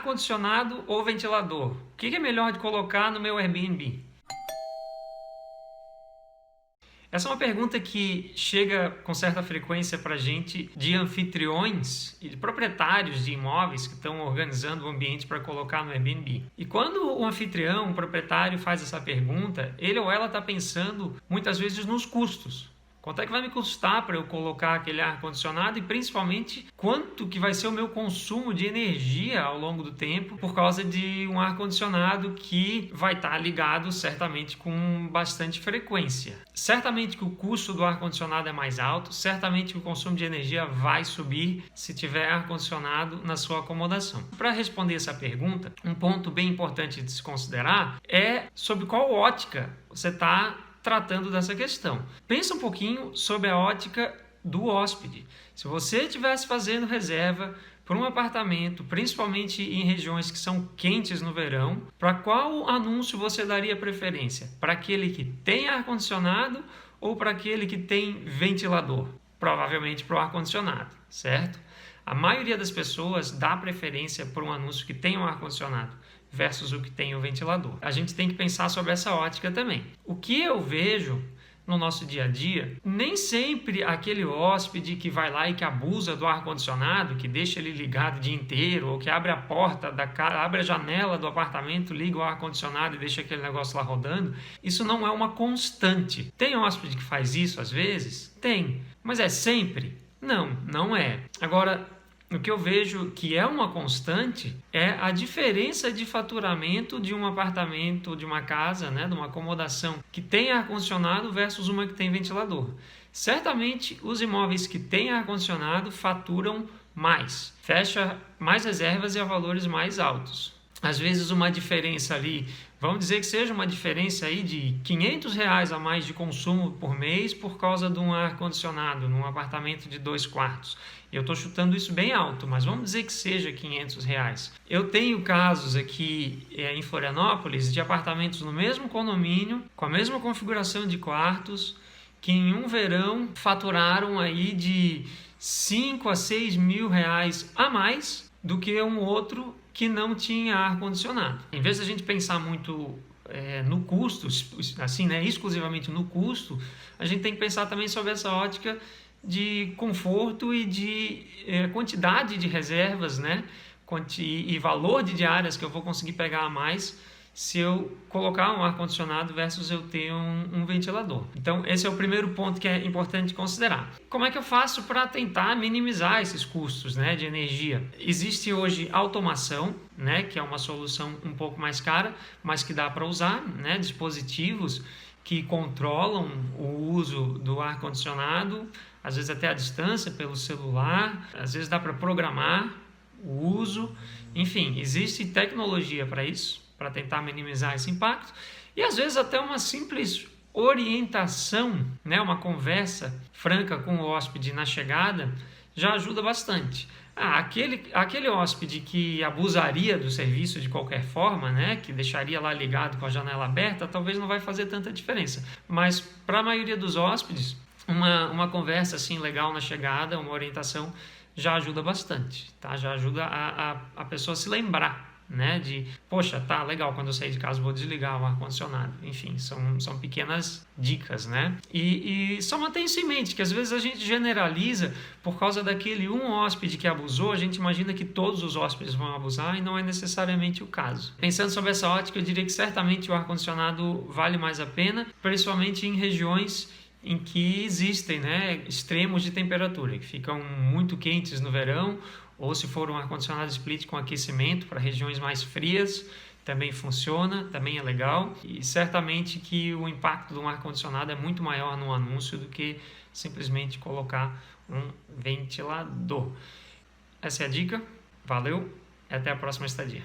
ar-condicionado ou ventilador? O que é melhor de colocar no meu Airbnb? Essa é uma pergunta que chega com certa frequência para a gente de anfitriões e de proprietários de imóveis que estão organizando o ambiente para colocar no Airbnb. E quando o anfitrião, o proprietário, faz essa pergunta, ele ou ela está pensando muitas vezes nos custos. Quanto é que vai me custar para eu colocar aquele ar-condicionado e principalmente quanto que vai ser o meu consumo de energia ao longo do tempo por causa de um ar-condicionado que vai estar ligado certamente com bastante frequência. Certamente que o custo do ar-condicionado é mais alto, certamente que o consumo de energia vai subir se tiver ar-condicionado na sua acomodação. Para responder essa pergunta, um ponto bem importante de se considerar é sobre qual ótica você está tratando dessa questão. Pensa um pouquinho sobre a ótica do hóspede. Se você estivesse fazendo reserva para um apartamento, principalmente em regiões que são quentes no verão, para qual anúncio você daria preferência? Para aquele que tem ar-condicionado ou para aquele que tem ventilador? Provavelmente para o ar-condicionado, certo? A maioria das pessoas dá preferência por um anúncio que tem um ar-condicionado versus o que tem o ventilador. A gente tem que pensar sobre essa ótica também. O que eu vejo no nosso dia a dia, nem sempre aquele hóspede que vai lá e que abusa do ar-condicionado, que deixa ele ligado o dia inteiro, ou que abre a porta da casa, abre a janela do apartamento, liga o ar-condicionado e deixa aquele negócio lá rodando, isso não é uma constante. Tem hóspede que faz isso às vezes? Tem. Mas é sempre? Não, não é. Agora, o que eu vejo que é uma constante é a diferença de faturamento de um apartamento, de uma casa, né, de uma acomodação que tem ar-condicionado versus uma que tem ventilador. Certamente, os imóveis que têm ar-condicionado faturam mais, fecha mais reservas e a valores mais altos. Às vezes uma diferença ali, vamos dizer que seja uma diferença aí de R$500 a mais de consumo por mês por causa de um ar-condicionado num apartamento de 2 quartos. Eu estou chutando isso bem alto, mas vamos dizer que seja R$500. Eu tenho casos aqui em Florianópolis de apartamentos no mesmo condomínio, com a mesma configuração de quartos, que em um verão faturaram aí de 5 a 6 mil reais a mais do que um outro que não tinha ar-condicionado. Em vez de a gente pensar muito no custo, assim, né, exclusivamente no custo, a gente tem que pensar também sobre essa ótica de conforto e de quantidade de reservas, né, e valor de diárias que eu vou conseguir pegar a mais se eu colocar um ar-condicionado versus eu ter um ventilador. Então, esse é o primeiro ponto que é importante considerar. Como é que eu faço para tentar minimizar esses custos, né, de energia? Existe hoje automação, né, que é uma solução um pouco mais cara, mas que dá para usar, né, dispositivos que controlam o uso do ar-condicionado, às vezes até à distância, pelo celular, às vezes dá para programar o uso, enfim, existe tecnologia para isso, para tentar minimizar esse impacto, e às vezes até uma simples orientação, né, uma conversa franca com o hóspede na chegada já ajuda bastante. Aquele hóspede que abusaria do serviço de qualquer forma, né, que deixaria lá ligado com a janela aberta, talvez não vai fazer tanta diferença, mas para a maioria dos hóspedes, uma conversa assim legal na chegada, uma orientação já ajuda bastante, tá? Já ajuda a pessoa a se lembrar, né, de, poxa, tá legal, quando eu sair de casa vou desligar o ar-condicionado. Enfim, são pequenas dicas, né? E só mantenha isso em mente, que às vezes a gente generaliza por causa daquele um hóspede que abusou, a gente imagina que todos os hóspedes vão abusar e não é necessariamente o caso. Pensando sobre essa ótica, eu diria que certamente o ar-condicionado vale mais a pena, principalmente em regiões em que existem, né, extremos de temperatura, que ficam muito quentes no verão, ou se for um ar-condicionado split com aquecimento para regiões mais frias, também funciona, também é legal. E certamente que o impacto de um ar-condicionado é muito maior no anúncio do que simplesmente colocar um ventilador. Essa é a dica, valeu e até a próxima estadia.